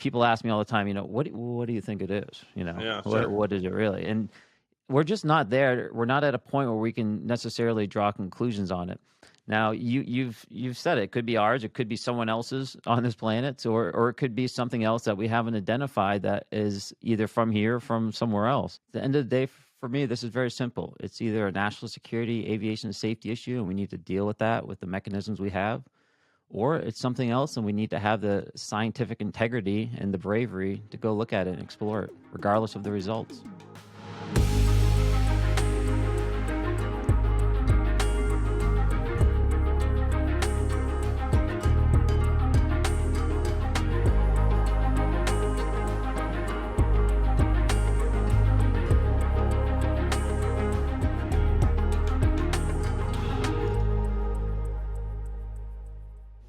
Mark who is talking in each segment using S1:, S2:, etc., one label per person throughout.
S1: people ask me all the time, what do you think it is?
S2: Yeah, sure.
S1: What is it really? And we're just not there. We're not at a point where we can necessarily draw conclusions on it. Now, you've said it. It could be ours. It could be someone else's on this planet, or it could be something else that we haven't identified that is either from here or from somewhere else. At the end of the day, for me, this is very simple. It's either a national security, aviation safety issue, and we need to deal with that with the mechanisms we have, or it's something else, and we need to have the scientific integrity and the bravery to go look at it and explore it, regardless of the results.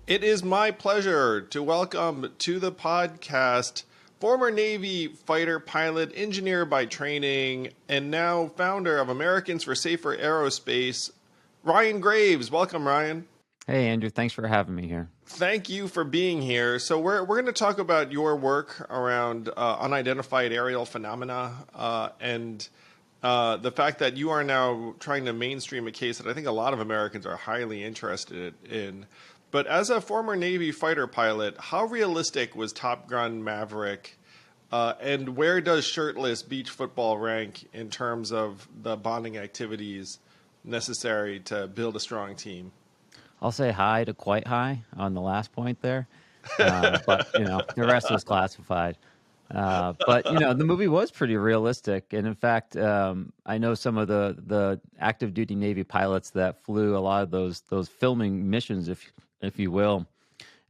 S2: It is my pleasure to welcome to the podcast former Navy fighter pilot, engineer by training, and now founder of Americans for Safer Aerospace, Ryan Graves. Welcome, Ryan.
S1: Hey, Andrew. Thanks for having me here.
S2: Thank you for being here. So we're going to talk about your work around unidentified aerial phenomena and the fact that you are now trying to mainstream a case that I think a lot of Americans are highly interested in. But as a former Navy fighter pilot, how realistic was Top Gun Maverick? And where does shirtless beach football rank in terms of the bonding activities necessary to build a strong team?
S1: I'll say high to quite high on the last point there. But, the rest was classified. But, the movie was pretty realistic. And in fact, I know some of the active duty Navy pilots that flew a lot of those filming missions, if you will.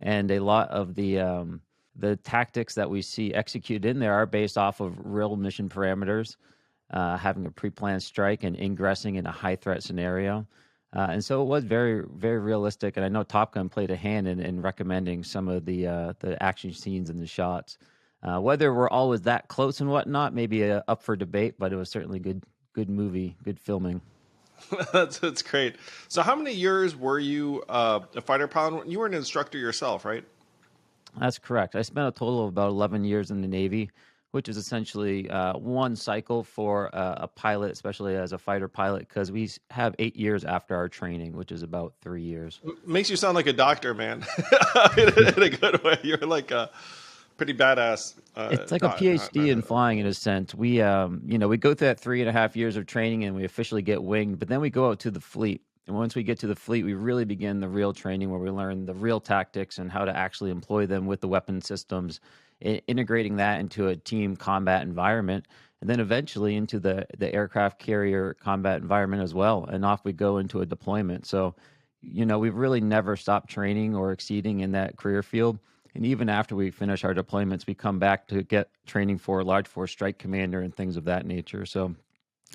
S1: And a lot of the tactics that we see executed in there are based off of real mission parameters, having a pre-planned strike and ingressing in a high-threat scenario. And so it was very, very realistic. And I know Top Gun played a hand in recommending some of the action scenes and the shots. Whether we're always that close and whatnot, maybe up for debate, but it was certainly good movie, good filming.
S2: That's great. So how many years were you a fighter pilot? You were an instructor yourself, right?
S1: That's correct. I spent a total of about 11 years in the Navy, which is essentially one cycle for a pilot, especially as a fighter pilot, because we have 8 years after our training, which is about 3 years.
S2: Makes you sound like a doctor, man, in a good way. You're like a pretty badass.
S1: It's like a PhD in flying in a sense. We we go through that 3.5 years of training and we officially get winged, but then we go out to the fleet. And once we get to the fleet, we really begin the real training where we learn the real tactics and how to actually employ them with the weapon systems, integrating that into a team combat environment, and then eventually into the aircraft carrier combat environment as well. And off we go into a deployment. So, we've really never stopped training or exceeding in that career field. And even after we finish our deployments, we come back to get training for Large Force Strike Commander and things of that nature. So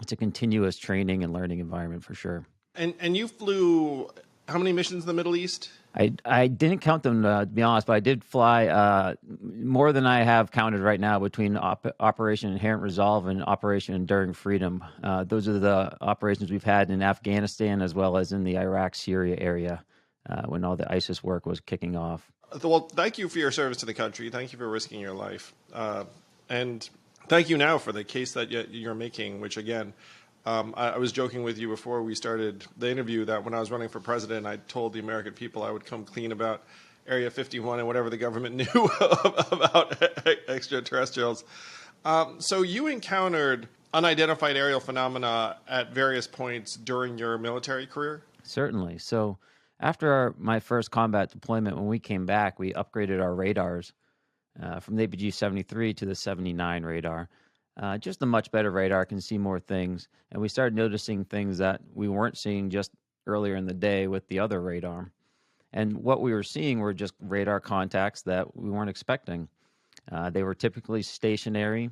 S1: it's a continuous training and learning environment for sure.
S2: And you flew how many missions in the Middle East?
S1: I didn't count them, to be honest, but I did fly more than I have counted right now between Operation Inherent Resolve and Operation Enduring Freedom. Those are the operations we've had in Afghanistan as well as in the Iraq-Syria area when all the ISIS work was kicking off.
S2: Well, thank you for your service to the country. Thank you for risking your life. And thank you now for the case that you're making, which, again, I was joking with you before we started the interview that when I was running for president, I told the American people I would come clean about Area 51 and whatever the government knew about extraterrestrials. So you encountered unidentified aerial phenomena at various points during your military career?
S1: Certainly. So after my first combat deployment, when we came back, we upgraded our radars from the APG-73 to the 79 radar. Just a much better radar, can see more things. And we started noticing things that we weren't seeing just earlier in the day with the other radar. And what we were seeing were just radar contacts that we weren't expecting. They were typically stationary,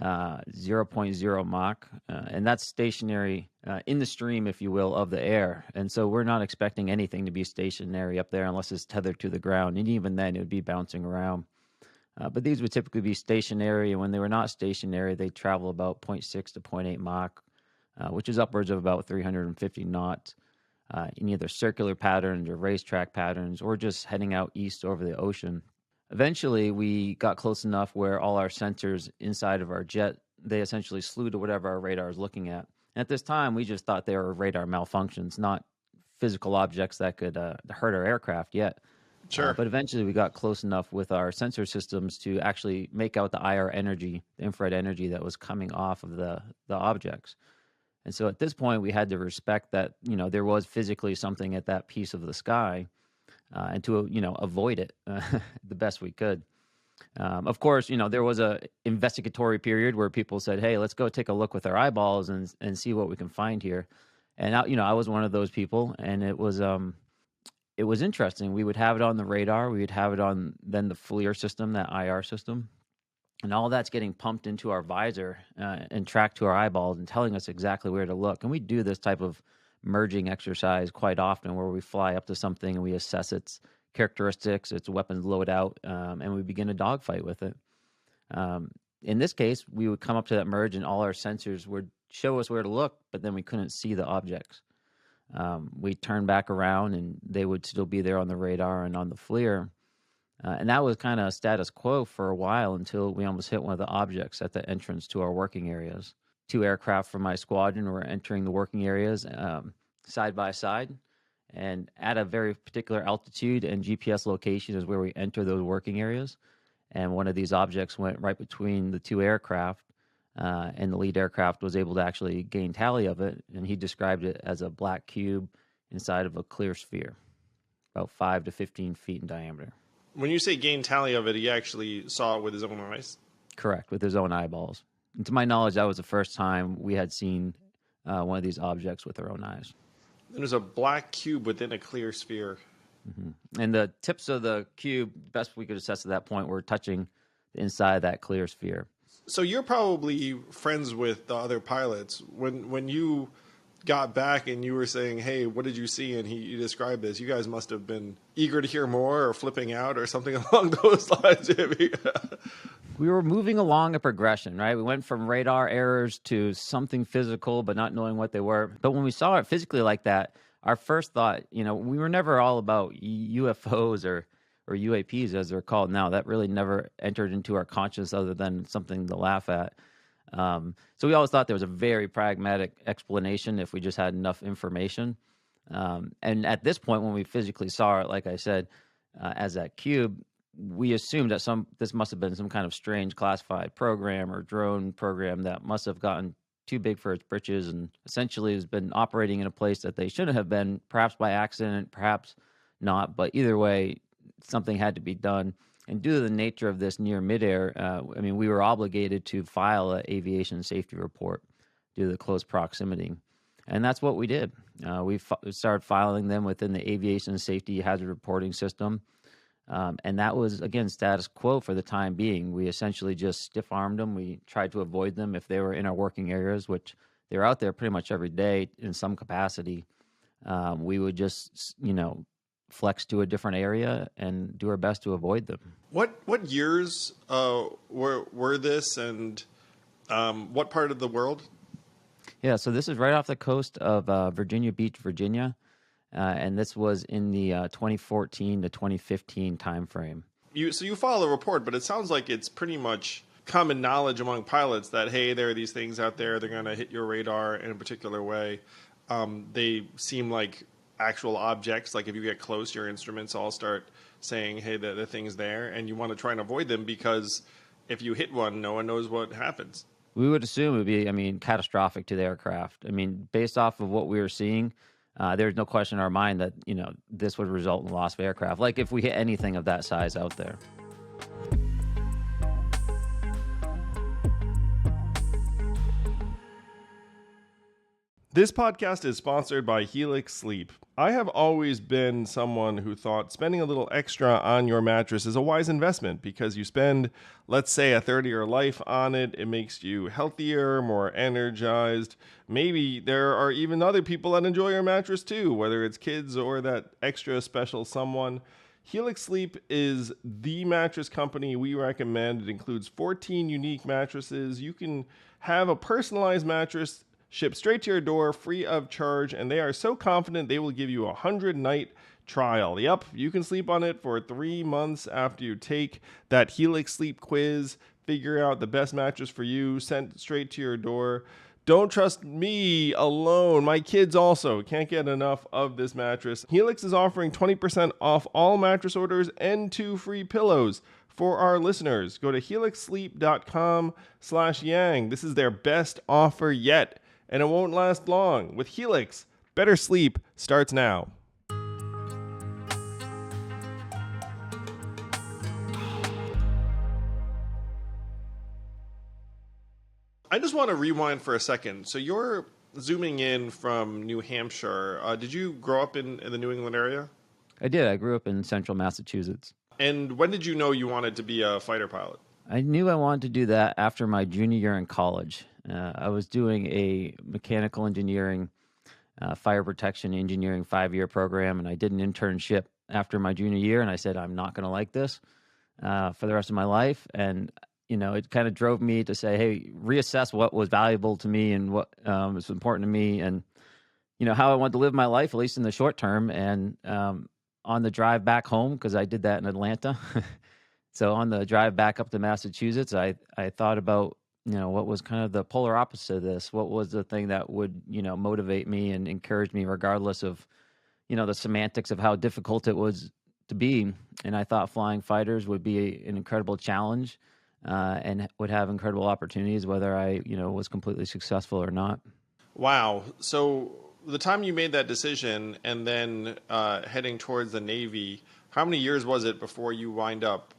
S1: 0.0 Mach, and that's stationary in the stream, if you will, of the air. And so we're not expecting anything to be stationary up there unless it's tethered to the ground. And even then, it would be bouncing around. But these would typically be stationary, and when they were not stationary, they travel about 0.6 to 0.8 Mach, which is upwards of about 350 knots in either circular patterns or racetrack patterns, or just heading out east over the ocean. Eventually, we got close enough where all our sensors inside of our jet, they essentially slew to whatever our radar is looking at. And at this time, we just thought they were radar malfunctions, not physical objects that could hurt our aircraft yet.
S2: Sure.
S1: But eventually, we got close enough with our sensor systems to actually make out the IR energy, the infrared energy that was coming off of the objects. And so at this point, we had to respect that, there was physically something at that piece of the sky, and to, avoid it the best we could. Of course, there was a investigatory period where people said, "Hey, let's go take a look with our eyeballs and see what we can find here." And I was one of those people, and it was interesting. We would have it on the radar, we would have it on then the FLIR system, that IR system, and all that's getting pumped into our visor and tracked to our eyeballs and telling us exactly where to look. And we do this type of merging exercise quite often, where we fly up to something and we assess its characteristics, its weapons loadout, and we begin a dogfight with it. In this case, we would come up to that merge, and all our sensors would show us where to look, but then we couldn't see the objects. We'd turn back around, and they would still be there on the radar and on the FLIR. And that was kind of status quo for a while until we almost hit one of the objects at the entrance to our working areas. 2 aircraft from my squadron were entering the working areas side by side. And at a very particular altitude and GPS location is where we enter those working areas. And one of these objects went right between the 2 aircraft, and the lead aircraft was able to actually gain tally of it. And he described it as a black cube inside of a clear sphere, about 5 to 15 feet in diameter.
S2: When you say gain tally of it, he actually saw it with his own eyes?
S1: Correct, with his own eyeballs. And to my knowledge, that was the first time we had seen one of these objects with our own eyes.
S2: And there's a black cube within a clear sphere.
S1: Mm-hmm. And the tips of the cube, best we could assess at that point, were touching the inside of that clear sphere.
S2: So you're probably friends with the other pilots. When you got back and you were saying, "Hey, what did you see?" and you described this, you guys must have been eager to hear more or flipping out or something along those lines.
S1: We were moving along a progression, right? We went from radar errors to something physical, but not knowing what they were. But when we saw it physically like that, our first thought, we were never all about UFOs or UAPs, as they're called now. That really never entered into our conscience other than something to laugh at. So we always thought there was a very pragmatic explanation if we just had enough information. And at this point, when we physically saw it, like I said, as that cube, we assumed that this must have been some kind of strange classified program or drone program that must have gotten too big for its britches and essentially has been operating in a place that they shouldn't have been, perhaps by accident, perhaps not. But either way, something had to be done. And due to the nature of this near midair, we were obligated to file an aviation safety report due to the close proximity. And that's what we did. We started filing them within the aviation safety hazard reporting system. And that was, again, status quo for the time being. We essentially just stiff-armed them. We tried to avoid them if they were in our working areas, which they're out there pretty much every day in some capacity. We would just, flex to a different area and do our best to avoid them.
S2: What years were this, and what part of the world?
S1: Yeah, so this is right off the coast of Virginia Beach, Virginia, and this was in the 2014 to 2015 timeframe.
S2: So you file a report, but it sounds like it's pretty much common knowledge among pilots that, hey, there are these things out there, they're going to hit your radar in a particular way. They seem like actual objects. Like if you get close, your instruments all start saying, hey, the thing's there, and you want to try and avoid them because if you hit one, no one knows what happens.
S1: We would assume it would be, catastrophic to the aircraft. Based off of what we were seeing, there's no question in our mind that, this would result in the loss of aircraft, like if we hit anything of that size out there.
S2: This podcast is sponsored by Helix Sleep. I have always been someone who thought spending a little extra on your mattress is a wise investment because you spend, let's say, a third of your life on it. It makes you healthier, more energized. Maybe there are even other people that enjoy your mattress too, whether it's kids or that extra special someone. Helix Sleep is the mattress company we recommend. It includes 14 unique mattresses. You can have a personalized mattress shipped straight to your door, free of charge, and they are so confident they will give you a 100-night trial. Yep, you can sleep on it for 3 months after you take that Helix Sleep quiz, figure out the best mattress for you, sent straight to your door. Don't trust me alone. My kids also can't get enough of this mattress. Helix is offering 20% off all mattress orders and 2 free pillows for our listeners. Go to helixsleep.com/yang. This is their best offer yet, and it won't last long. With Helix, better sleep starts now. I just want to rewind for a second. So you're zooming in from New Hampshire. Did you grow up in the New England area?
S1: I did. I grew up in central Massachusetts.
S2: And when did you know you wanted to be a fighter pilot?
S1: I knew I wanted to do that after my junior year in college. I was doing a mechanical engineering, fire protection engineering 5-year program, and I did an internship after my junior year, and I said, I'm not going to like this for the rest of my life. And, it kind of drove me to say, hey, reassess what was valuable to me and what was important to me and, how I wanted to live my life, at least in the short term. And on the drive back home, because I did that in Atlanta, so on the drive back up to Massachusetts, I thought about, what was kind of the polar opposite of this? What was the thing that would, motivate me and encourage me regardless of, the semantics of how difficult it was to be. And I thought flying fighters would be an incredible challenge and would have incredible opportunities, whether I, was completely successful or not.
S2: Wow. So the time you made that decision and then heading towards the Navy, how many years was it before you wind up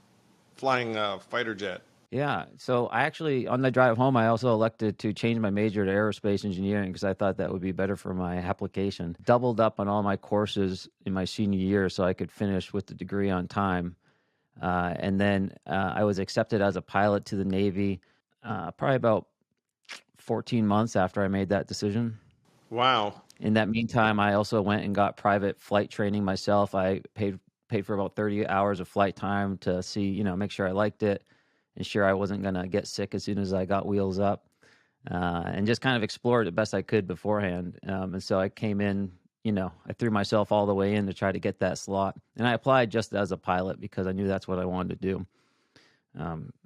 S2: flying a fighter jet?
S1: Yeah. So I actually, on the drive home, I also elected to change my major to aerospace engineering because I thought that would be better for my application. Doubled up on all my courses in my senior year so I could finish with the degree on time. And then I was accepted as a pilot to the Navy probably about 14 months after I made that decision.
S2: Wow.
S1: In that meantime, I also went and got private flight training myself. I paid for about 30 hours of flight time to see, make sure I liked it. Ensure I wasn't going to get sick as soon as I got wheels up, and just kind of explored the best I could beforehand. And so I came in, I threw myself all the way in to try to get that slot. And I applied just as a pilot because I knew that's what I wanted to do.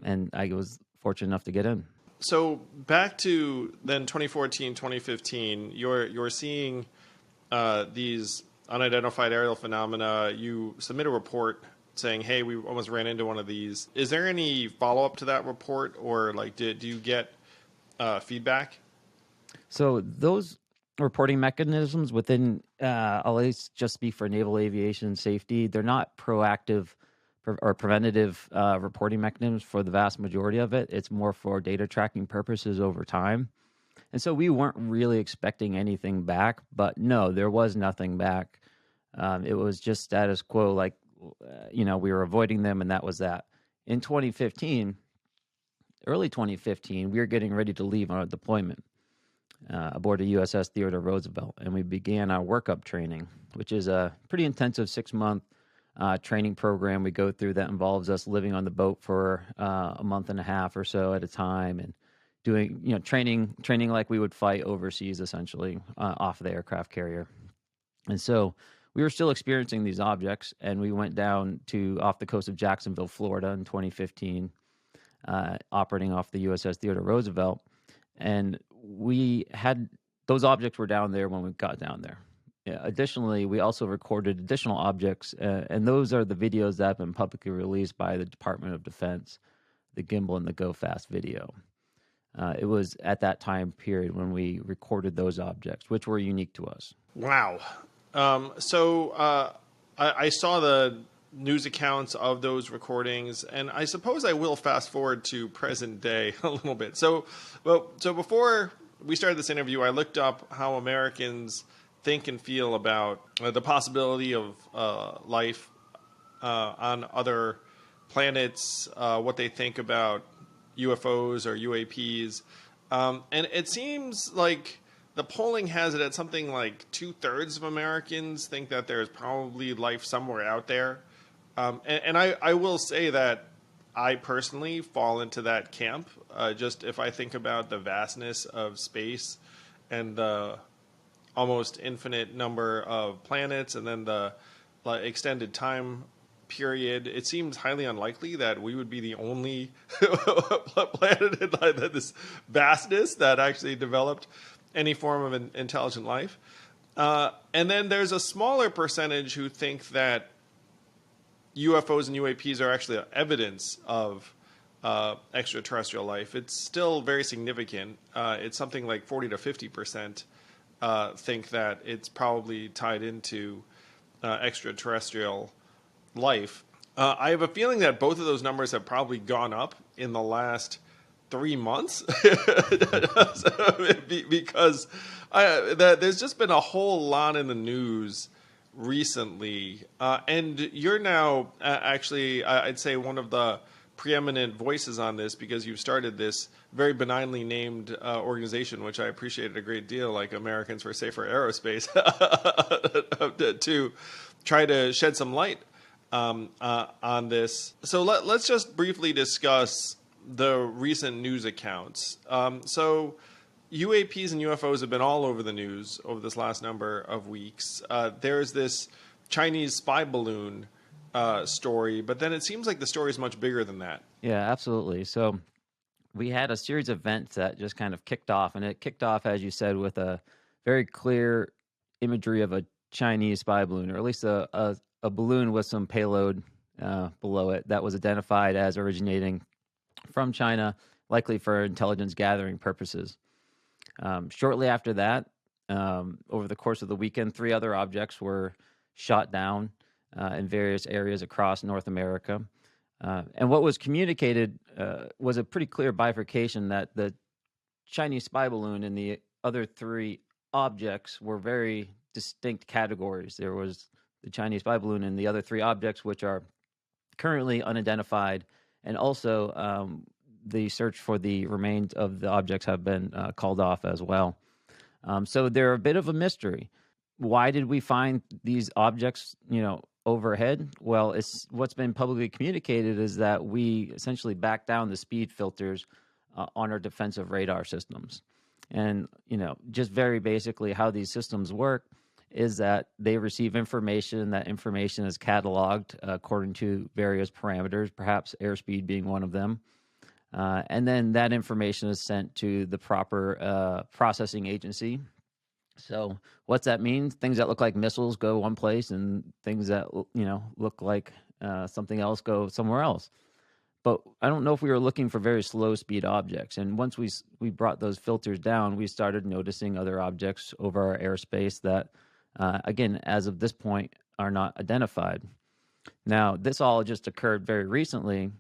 S1: And I was fortunate enough to get in.
S2: So back to then 2014, 2015, you're seeing these unidentified aerial phenomena. You submit a report saying, hey, we almost ran into one of these. Is there any follow-up to that report, or do you get feedback?
S1: So those reporting mechanisms within, I'll at least just speak for naval aviation safety, they're not proactive or preventative reporting mechanisms for the vast majority of it. It's more for data tracking purposes over time. And so we weren't really expecting anything back, but no, there was nothing back. It was just status quo, like, we were avoiding them, and that was that. In 2015, early 2015, we were getting ready to leave on a deployment aboard the USS Theodore Roosevelt, and we began our workup training, which is a pretty intensive 6-month training program we go through that involves us living on the boat for a month and a half or so at a time, and doing training like we would fight overseas, essentially off the aircraft carrier. And so we were still experiencing these objects, and we went down to off the coast of Jacksonville, Florida in 2015, operating off the USS Theodore Roosevelt. And we had those objects were down there when we got down there. Additionally, we also recorded additional objects, and those are the videos that have been publicly released by the Department of Defense, the Gimbal and the Go Fast video. It was at that time period when we recorded those objects, which were unique to us.
S2: Wow. So I saw the news accounts of those recordings, and I suppose I will fast forward to present day a little bit. So before we started this interview, I looked up how Americans think and feel about the possibility of life on other planets, what they think about UFOs or UAPs. And it seems like the polling has it at something like 2/3 of Americans think that there's probably life somewhere out there. And I will say that I personally fall into that camp. Just if I think about the vastness of space and the almost infinite number of planets, and then the like extended time period, it seems highly unlikely that we would be the only planet in like this vastness that actually developed any form of intelligent life. And then there's a smaller percentage who think that UFOs and UAPs are actually evidence of extraterrestrial life. It's still very significant. It's something like 40 to 50% think that it's probably tied into extraterrestrial life. I have a feeling that both of those numbers have probably gone up in the last 3 months because there's just been a whole lot in the news recently. And you're now actually, I'd say, one of the preeminent voices on this because you've started this very benignly named organization, which I appreciated a great deal, like Americans for Safer Aerospace, to try to shed some light on this. So let's just briefly discuss the recent news accounts. So UAPs and UFOs have been all over the news over this last number of weeks. There's this Chinese spy balloon story, but then it seems like the story is much bigger than that.
S1: Yeah, absolutely. So we had a series of events that just kind of kicked off, and it kicked off, as you said, with a very clear imagery of a Chinese spy balloon, or at least a balloon with some payload below it that was identified as originating from China, likely for intelligence gathering purposes. Shortly after that, over the course of the weekend, 3 other objects were shot down in various areas across North America. And what was communicated was a pretty clear bifurcation that the Chinese spy balloon and the other 3 objects were very distinct categories. There was the Chinese spy balloon and the other 3 objects, which are currently unidentified, and also the search for the remains of the objects have been called off as well. So they're a bit of a mystery. Why did we find these objects, overhead? Well, it's what's been publicly communicated is that we essentially backed down the speed filters on our defensive radar systems. And, just very basically how these systems work is that they receive information. That information is cataloged according to various parameters, perhaps airspeed being one of them. And then that information is sent to the proper processing agency. So what's that mean? Things that look like missiles go one place, and things that look like something else go somewhere else. But I don't know if we were looking for very slow speed objects. And once we brought those filters down, we started noticing other objects over our airspace that, again, as of this point, are not identified. Now, this all just occurred very recently.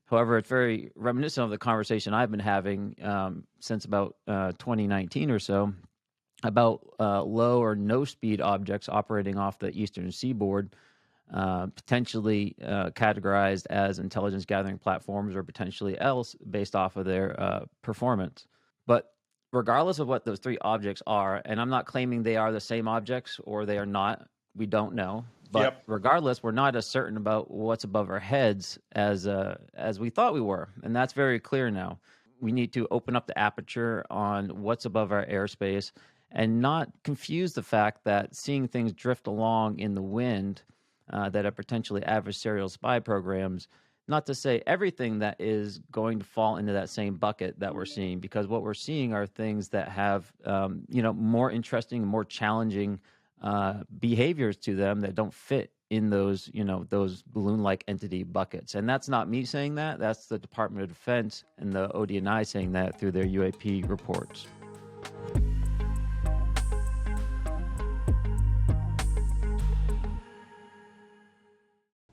S1: However, it's very reminiscent of the conversation I've been having since about 2019 or so about low or no speed objects operating off the eastern seaboard, potentially categorized as intelligence gathering platforms or potentially else based off of their performance. But regardless of what those 3 objects are, and I'm not claiming they are the same objects or they are not, we don't know. But regardless, we're not as certain about what's above our heads as we thought we were. And that's very clear now. We need to open up the aperture on what's above our airspace and not confuse the fact that seeing things drift along in the wind that are potentially adversarial spy programs, not to say everything that is going to fall into that same bucket that we're seeing, because what we're seeing are things that have, more interesting, more challenging behaviors to them that don't fit in those, those balloon-like entity buckets. And that's not me saying that. That's the Department of Defense and the ODNI saying that through their UAP reports.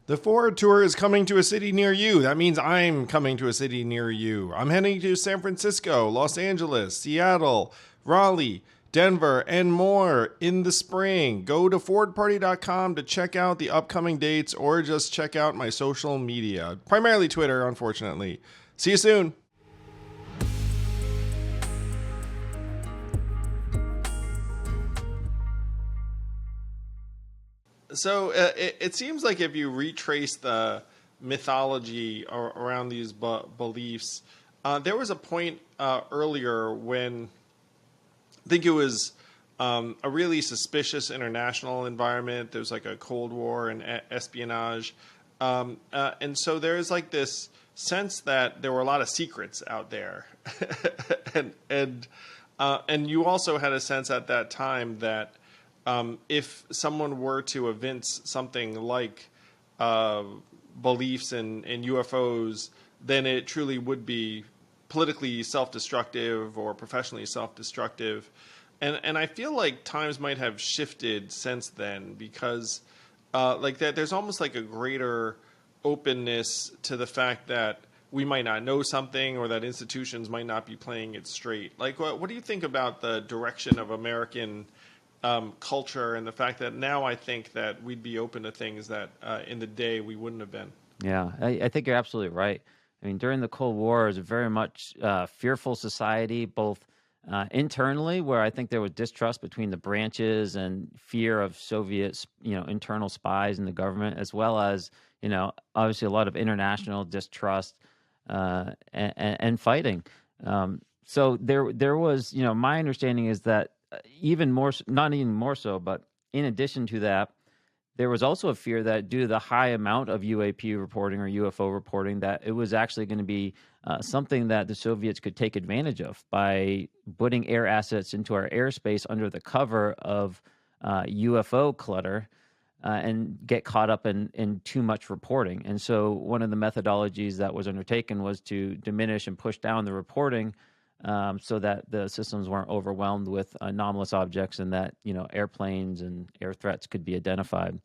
S2: The Forward Tour is coming to a city near you. That means I'm coming to a city near you. I'm heading to San Francisco, Los Angeles, Seattle, Raleigh, Denver, and more in the spring. Go to forwardparty.com to check out the upcoming dates or just check out my social media. Primarily Twitter, unfortunately. See you soon. So it seems like if you retrace the mythology around these beliefs, there was a point earlier when I think it was a really suspicious international environment. There's like a Cold War and espionage. And so there's like this sense that there were a lot of secrets out there. And you also had a sense at that time that if someone were to evince something like uh, beliefs in UFOs, then it truly would be politically self-destructive or professionally self-destructive. And I feel like times might have shifted since then because like that there's almost like a greater openness to the fact that we might not know something or that institutions might not be playing it straight. Like, what do you think about the direction of American culture and the fact that now I think that we'd be open to things that in the day we wouldn't have been?
S1: Yeah, I think you're absolutely right. I mean, during the Cold War, it was a very much fearful society, both internally, where I think there was distrust between the branches and fear of Soviet, internal spies in the government, as well as, obviously a lot of international distrust and fighting. So there was, my understanding is that even more, not even more so, but in addition to that, there was also a fear that due to the high amount of UAP reporting or UFO reporting, that it was actually going to be something that the Soviets could take advantage of by putting air assets into our airspace under the cover of UFO clutter and get caught up in too much reporting. And so one of the methodologies that was undertaken was to diminish and push down the reporting so that the systems weren't overwhelmed with anomalous objects and that, airplanes and air threats could be identified.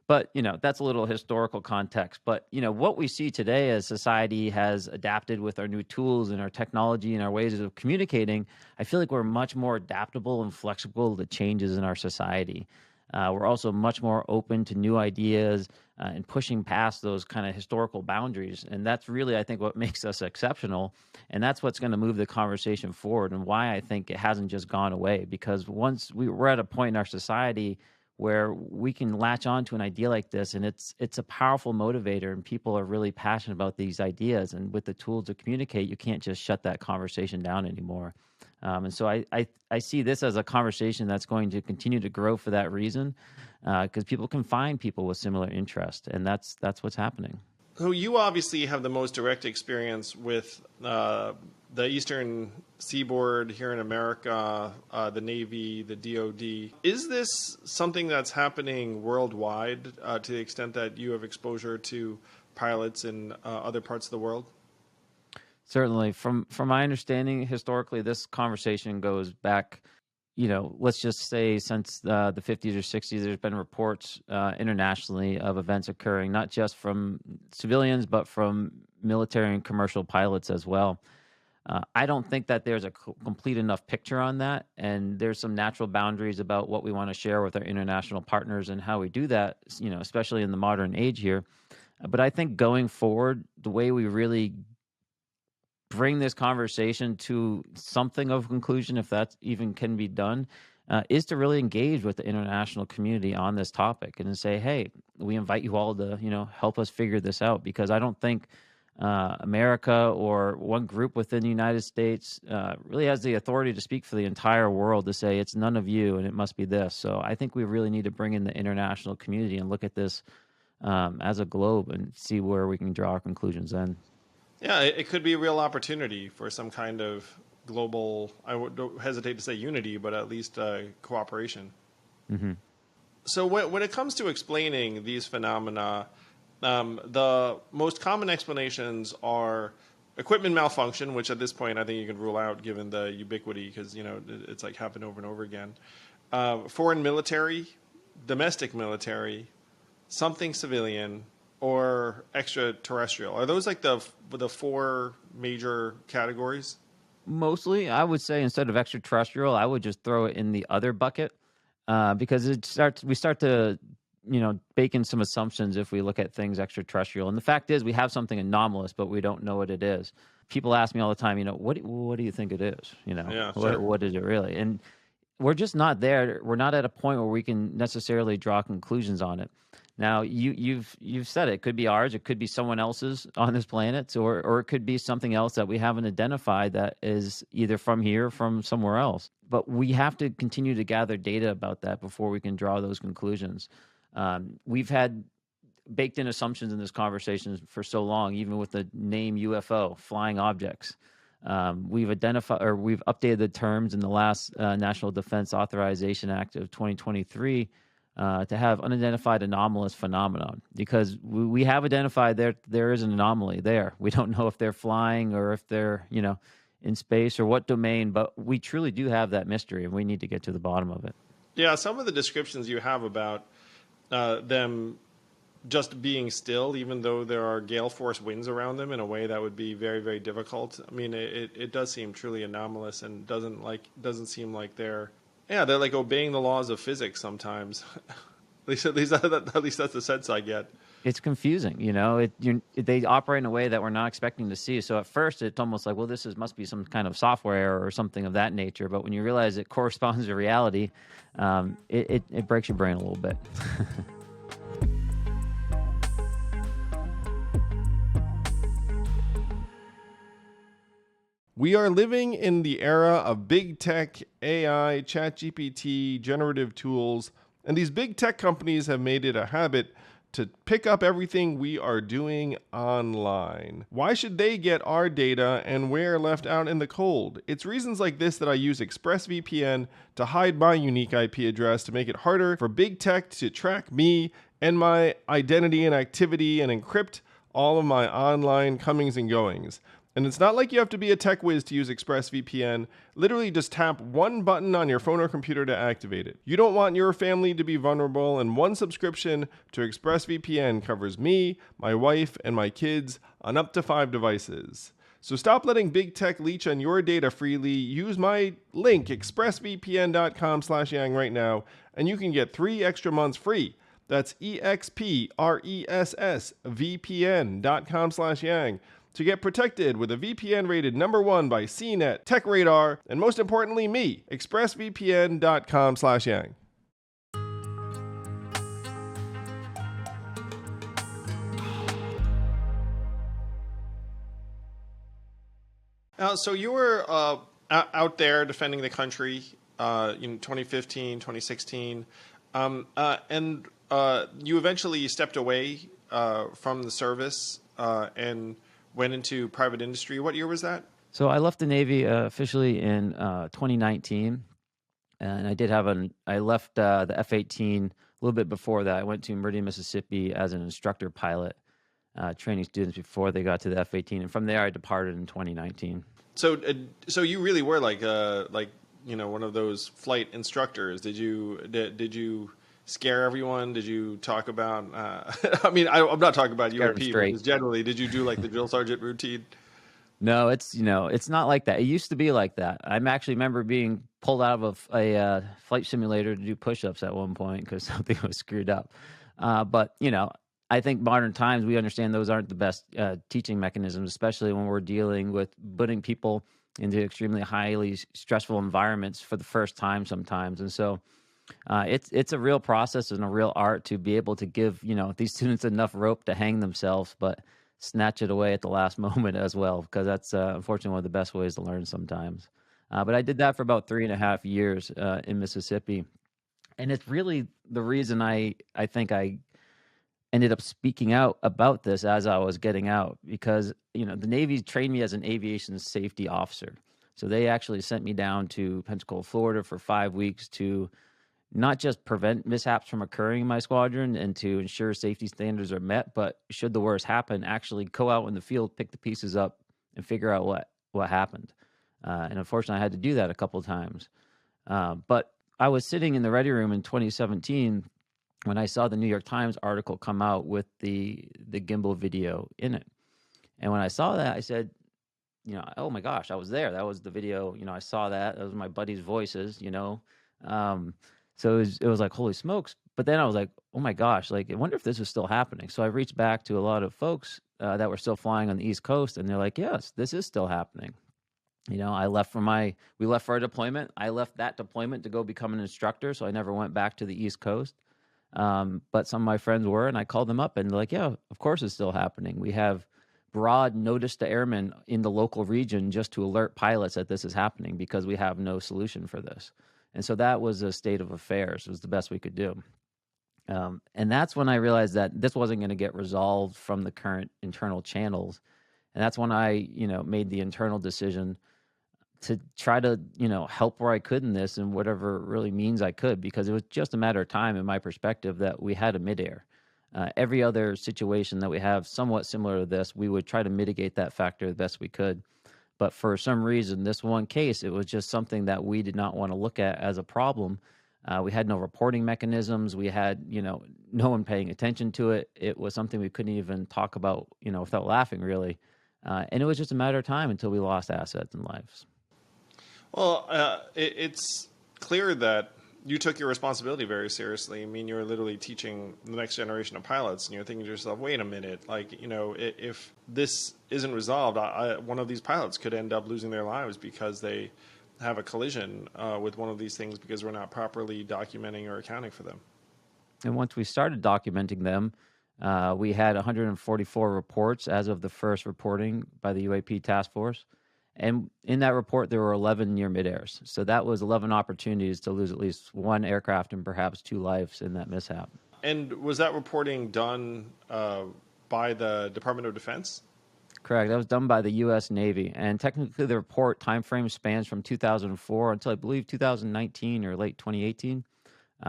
S1: But, that's a little historical context. But, what we see today as society has adapted with our new tools and our technology and our ways of communicating, I feel like we're much more adaptable and flexible to changes in our society. We're also much more open to new ideas and pushing past those kind of historical boundaries. And that's really, I think, what makes us exceptional. And that's what's going to move the conversation forward and why I think it hasn't just gone away. Because once we're at a point in our society where we can latch on to an idea like this, and it's a powerful motivator, and people are really passionate about these ideas. And with the tools to communicate, you can't just shut that conversation down anymore. And so I see this as a conversation that's going to continue to grow for that reason, because people can find people with similar interest, and that's what's happening.
S2: So you obviously have the most direct experience with the Eastern Seaboard here in America, the Navy, the DoD. Is this something that's happening worldwide to the extent that you have exposure to pilots in other parts of the world?
S1: Certainly, from my understanding, historically, this conversation goes back. Let's just say since the 50s or 60s, there's been reports internationally of events occurring, not just from civilians, but from military and commercial pilots as well. I don't think that there's a complete enough picture on that, and there's some natural boundaries about what we want to share with our international partners and how we do that, especially in the modern age here. But I think going forward, the way we really bring this conversation to something of conclusion, if that even can be done, is to really engage with the international community on this topic and to say, hey, we invite you all to, help us figure this out, because I don't think America or one group within the United States really has the authority to speak for the entire world to say it's none of you and it must be this. So I think we really need to bring in the international community and look at this as a globe and see where we can draw our conclusions then.
S2: Yeah, it could be a real opportunity for some kind of global, don't hesitate to say unity, but at least cooperation.
S1: Mm-hmm.
S2: So when it comes to explaining these phenomena, the most common explanations are equipment malfunction, which at this point I think you can rule out given the ubiquity because, it's like happened over and over again. Foreign military, domestic military, something civilian, or extraterrestrial. Are those like the four major categories?
S1: Mostly, I would say instead of extraterrestrial, I would just throw it in the other bucket because we start to bake in some assumptions if we look at things extraterrestrial. And the fact is, we have something anomalous, but we don't know what it is. People ask me all the time, what do you think it is?
S2: Yeah, sure.
S1: What is it really? And we're just not there. We're not at a point where we can necessarily draw conclusions on it. Now, you've said it. It could be ours. It could be someone else's on this planet, or it could be something else that we haven't identified that is either from here or from somewhere else. But we have to continue to gather data about that before we can draw those conclusions. We've had baked in assumptions in this conversation for so long, even with the name UFO, flying objects. We've identified, or we've updated the terms in the last National Defense Authorization Act of 2023 to have unidentified anomalous phenomenon, because we have identified there is an anomaly there. We don't know if they're flying or if they're, in space or what domain, but we truly do have that mystery, and we need to get to the bottom of it.
S2: Yeah, some of the descriptions you have about them just being still, even though there are gale force winds around them in a way that would be very, very difficult. I mean, it does seem truly anomalous, and doesn't seem like they're like obeying the laws of physics sometimes. at least that's the sense I get.
S1: It's confusing, they operate in a way that we're not expecting to see. So at first, it's almost like, well, must be some kind of software error or something of that nature. But when you realize it corresponds to reality, it breaks your brain a little bit.
S2: We are living in the era of big tech, AI, ChatGPT, generative tools, and these big tech companies have made it a habit to pick up everything we are doing online. Why should they get our data and we're left out in the cold? It's reasons like this that I use ExpressVPN to hide my unique IP address to make it harder for big tech to track me and my identity and activity and encrypt all of my online comings and goings. And it's not like you have to be a tech whiz to use ExpressVPN. Literally just tap one button on your phone or computer to activate it. You don't want your family to be vulnerable, and one subscription to ExpressVPN covers me, my wife, and my kids on up to 5 devices. So stop letting big tech leech on your data freely. Use my link, expressvpn.com/yang right now, and you can get 3 extra months free. That's expressvpn.com/yang. To get protected with a VPN rated #1 by CNET, TechRadar, and most importantly me, expressvpn.com/yang. So you were out there defending the country in 2015, 2016, and you eventually stepped away from the service and went into private industry. What year was that?
S1: So I left the Navy officially in 2019, and I left the F-18 a little bit before that. I went to Meridian, Mississippi as an instructor pilot, training students before they got to the F-18, and from there I departed in 2019.
S2: So you really were like one of those flight instructors. Did you scare everyone? Did you talk about? I'm not talking about UAP, but just generally, did you do like the drill sergeant routine?
S1: No, it's not like that. It used to be like that. I actually remember being pulled out of a flight simulator to do push-ups at one point because something was screwed up. But I think modern times we understand those aren't the best teaching mechanisms, especially when we're dealing with putting people into extremely highly stressful environments for the first time sometimes, and so. It's a real process and a real art to be able to give these students enough rope to hang themselves, but snatch it away at the last moment as well, because that's unfortunately one of the best ways to learn sometimes. But I did that for about 3.5 years in Mississippi, and it's really the reason I think I ended up speaking out about this as I was getting out, because the Navy trained me as an aviation safety officer, so they actually sent me down to Pensacola, Florida for 5 weeks to not just prevent mishaps from occurring in my squadron and to ensure safety standards are met, but should the worst happen, actually go out in the field, pick the pieces up, and figure out what happened. And unfortunately, I had to do that a couple of times. But I was sitting in the ready room in 2017 when I saw the New York Times article come out with the gimbal video in it. And when I saw that, I said, oh my gosh, I was there. That was the video. I saw that. That was my buddies' voices, So it was like, holy smokes. But then I was like, oh my gosh, I wonder if this is still happening. So I reached back to a lot of folks that were still flying on the East Coast, and they're like, yes, this is still happening. We left for our deployment. I left that deployment to go become an instructor, so I never went back to the East Coast. But some of my friends were, and I called them up and they're like, yeah, of course it's still happening. We have broad notice to airmen in the local region just to alert pilots that this is happening because we have no solution for this. And so that was a state of affairs. It was the best we could do. And that's when I realized that this wasn't going to get resolved from the current internal channels. And that's when I, made the internal decision to try to, help where I could in this and whatever really means I could, because it was just a matter of time, in my perspective, that we had a midair. Every other situation that we have somewhat similar to this, we would try to mitigate that factor the best we could. But for some reason, this one case, it was just something that we did not want to look at as a problem. We had no reporting mechanisms. We had, no one paying attention to it. It was something we couldn't even talk about, without laughing, really. And it was just a matter of time until we lost assets and lives.
S2: Well, it's clear that you took your responsibility very seriously. I mean, you're literally teaching the next generation of pilots, and you're thinking to yourself, wait a minute, if this isn't resolved, one of these pilots could end up losing their lives because they have a collision with one of these things because we're not properly documenting or accounting for them.
S1: And once we started documenting them, we had 144 reports as of the first reporting by the UAP task force. And in that report, there were 11 near midairs. So that was 11 opportunities to lose at least one aircraft and perhaps 2 lives in that mishap.
S2: And was that reporting done by the Department of Defense?
S1: Correct. That was done by the U.S. Navy. And technically, the report timeframe spans from 2004 until, I believe, 2019 or late 2018,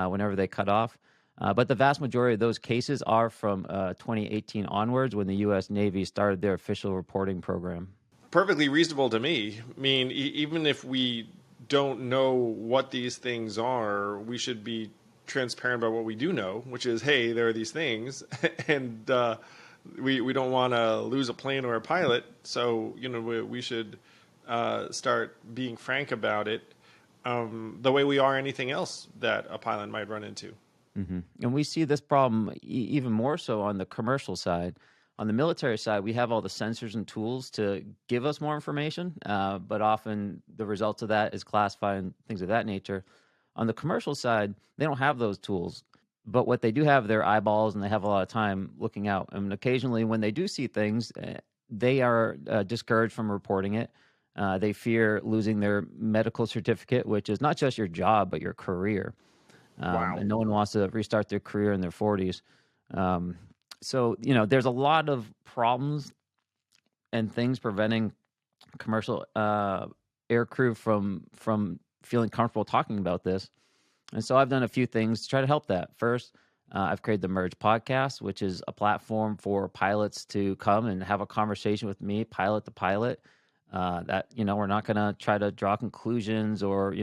S1: whenever they cut off. But the vast majority of those cases are from 2018 onwards, when the U.S. Navy started their official reporting program.
S2: Perfectly reasonable to me. I mean, even if we don't know what these things are, we should be transparent about what we do know, which is, hey, there are these things, and we don't want to lose a plane or a pilot, so we should start being frank about it, the way we are anything else that a pilot might run into.
S1: Mm-hmm. And we see this problem even more so on the commercial side. On the military side, we have all the sensors and tools to give us more information, but often the results of that is classified and things of that nature. On the commercial side, they don't have those tools, but what they do have, their eyeballs, and they have a lot of time looking out. And occasionally when they do see things, they are discouraged from reporting it. They fear losing their medical certificate, which is not just your job, but your career.
S2: Wow.
S1: And no one wants to restart their career in their 40s. So, there's a lot of problems and things preventing commercial aircrew from feeling comfortable talking about this. And so I've done a few things to try to help that. First, I've created the Merge podcast, which is a platform for pilots to come and have a conversation with me, pilot to pilot. That, we're not going to try to draw conclusions or,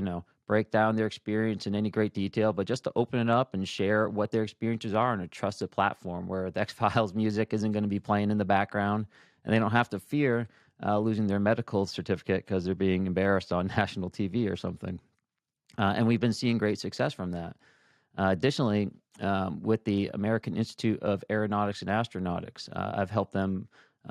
S1: break down their experience in any great detail, but just to open it up and share what their experiences are on a trusted platform where the X-Files music isn't going to be playing in the background, and they don't have to fear losing their medical certificate because they're being embarrassed on national TV or something. And we've been seeing great success from that. Additionally, with the American Institute of Aeronautics and Astronautics, I've helped them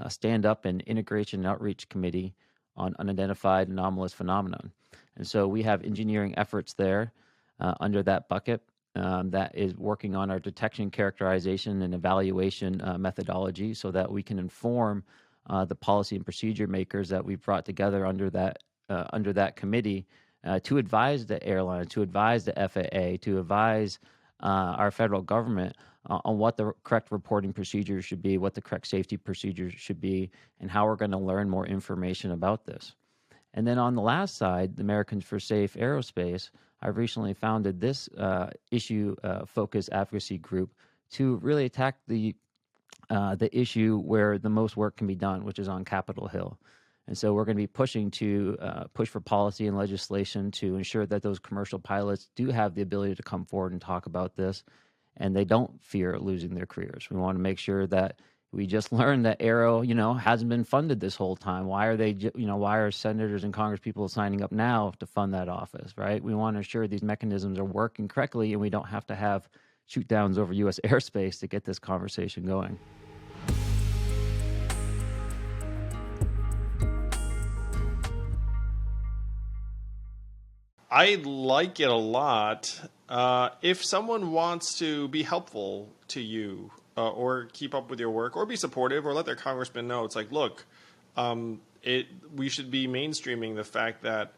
S1: stand up an integration and outreach committee on unidentified anomalous phenomenon. And so we have engineering efforts there under that bucket that is working on our detection, characterization, and evaluation methodology so that we can inform the policy and procedure makers that we've brought together under that committee to advise the airline, to advise the FAA, to advise our federal government on what the correct reporting procedures should be, what the correct safety procedures should be, and how we're going to learn more information about this. And then on the last side, the Americans for Safe Aerospace, I've recently founded this issue focus advocacy group to really attack the issue where the most work can be done, which is on Capitol Hill. And so we're going to be pushing to push for policy and legislation to ensure that those commercial pilots do have the ability to come forward and talk about this, and they don't fear losing their careers. We want to make sure that we just learned that Aero, hasn't been funded this whole time. Why are they, why are senators and Congress people signing up now to fund that office, right? We want to ensure these mechanisms are working correctly and we don't have to have shoot downs over U.S. airspace to get this conversation going.
S2: I like it a lot. If someone wants to be helpful to you or keep up with your work or be supportive or let their congressman know, it's like, look, we should be mainstreaming the fact that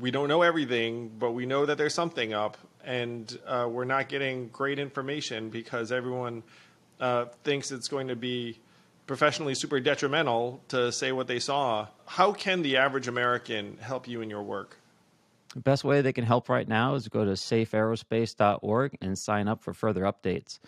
S2: we don't know everything, but we know that there's something up, and we're not getting great information because everyone thinks it's going to be professionally super detrimental to say what they saw. How can the average American help you in your work?
S1: The best way they can help right now is go to safeaerospace.org and sign up for further updates.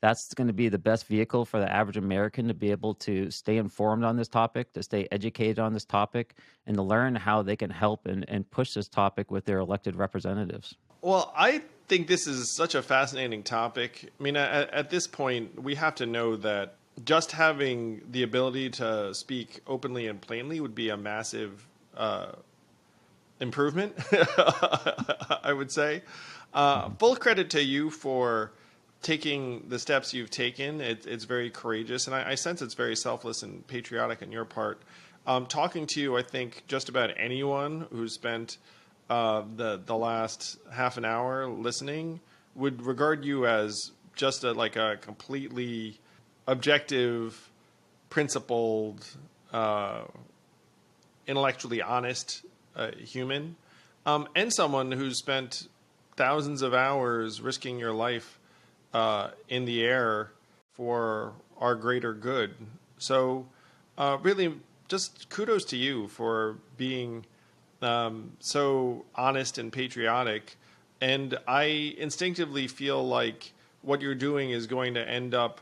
S1: That's going to be the best vehicle for the average American to be able to stay informed on this topic, to stay educated on this topic, and to learn how they can help and push this topic with their elected representatives.
S2: Well, I think this is such a fascinating topic. I mean, at this point, we have to know that just having the ability to speak openly and plainly would be a massive improvement, I would say. Full credit to you for taking the steps you've taken. It's very courageous, and I sense it's very selfless and patriotic on your part. Talking to you, I think just about anyone who's spent the last half an hour listening would regard you as just like a completely objective, principled, intellectually honest human, and someone who's spent thousands of hours risking your life in the air for our greater good. So, really, just kudos to you for being so honest and patriotic. And I instinctively feel like what you're doing is going to end up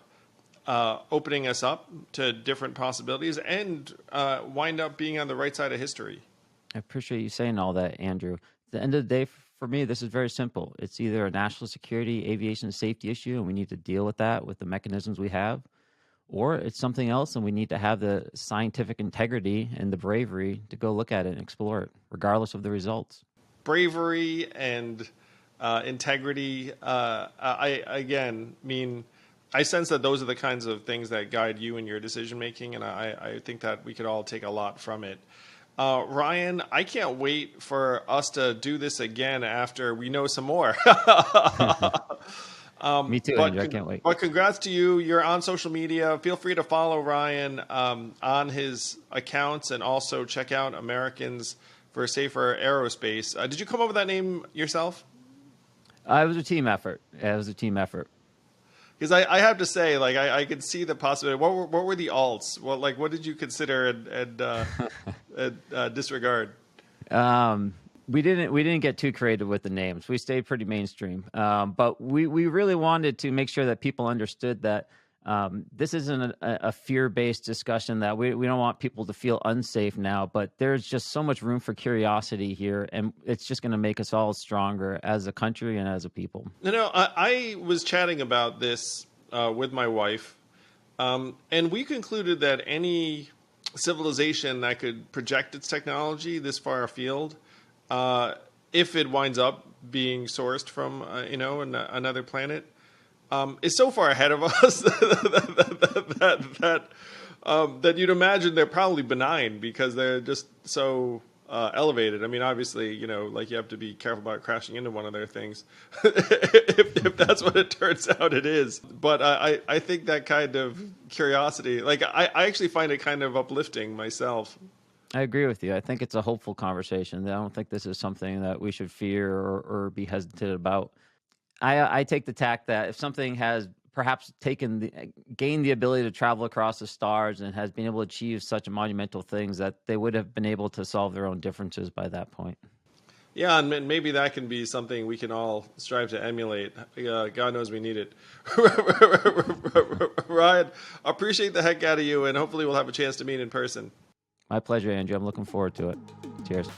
S2: opening us up to different possibilities and wind up being on the right side of history.
S1: I appreciate you saying all that, Andrew. At the end of the day, for me, this is very simple. It's either a national security, aviation safety issue, and we need to deal with that with the mechanisms we have, or it's something else, and we need to have the scientific integrity and the bravery to go look at it and explore it, regardless of the results.
S2: Bravery and integrity. I again mean, I sense that those are the kinds of things that guide you in your decision making, and I think that we could all take a lot from it. Ryan, I can't wait for us to do this again after we know some more.
S1: Me too, Andrew. I can't wait.
S2: But congrats to you. You're on social media. Feel free to follow Ryan on his accounts, and also check out Americans for Safer Aerospace. Did you come up with that name yourself?
S1: It was a team effort. Yeah, it was a team effort.
S2: Because I have to say, like, I could see the possibility. What were the alts? Well, like, what did you consider and disregard?
S1: We didn't get too creative with the names. We stayed pretty mainstream. But we really wanted to make sure that people understood that this isn't a fear-based discussion, that we don't want people to feel unsafe now, but there's just so much room for curiosity here, and it's just going to make us all stronger as a country and as a people.
S2: I was chatting about this with my wife, and we concluded that any civilization that could project its technology this far afield, if it winds up being sourced from another planet, is so far ahead of us that you'd imagine they're probably benign because they're just so elevated. I mean, obviously, like, you have to be careful about crashing into one of their things if that's what it turns out it is. But I think that kind of curiosity, like, I actually find it kind of uplifting myself.
S1: I agree with you. I think it's a hopeful conversation. I don't think this is something that we should fear or be hesitant about. I take the tack that if something has perhaps gained the ability to travel across the stars and has been able to achieve such monumental things, that they would have been able to solve their own differences by that point.
S2: Yeah, and maybe that can be something we can all strive to emulate. God knows we need it. Ryan, appreciate the heck out of you, and hopefully we'll have a chance to meet in person.
S1: My pleasure, Andrew. I'm looking forward to it. Cheers.